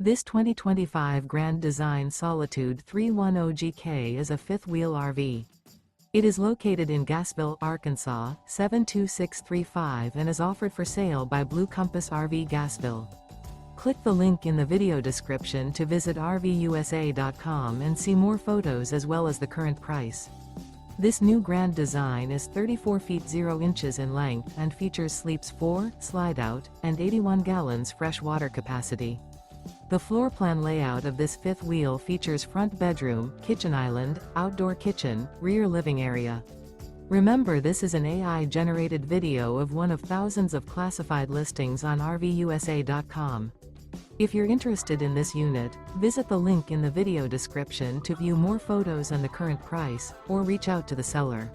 This 2025 Grand Design Solitude 310GK is a fifth-wheel RV. It is located in Gassville, Arkansas, 72635 and is offered for sale by Blue Compass RV Gassville. Click the link in the video description to visit RVUSA.com and see more photos as well as the current price. This new Grand Design is 34 feet 0 inches in length and features sleeps 4, slide-out, and 81 gallons fresh water capacity. The floor plan layout of this fifth wheel features front bedroom, kitchen island, outdoor kitchen, rear living area. Remember, this is an AI-generated video of one of thousands of classified listings on RVUSA.com. If you're interested in this unit, visit the link in the video description to view more photos and the current price, or reach out to the seller.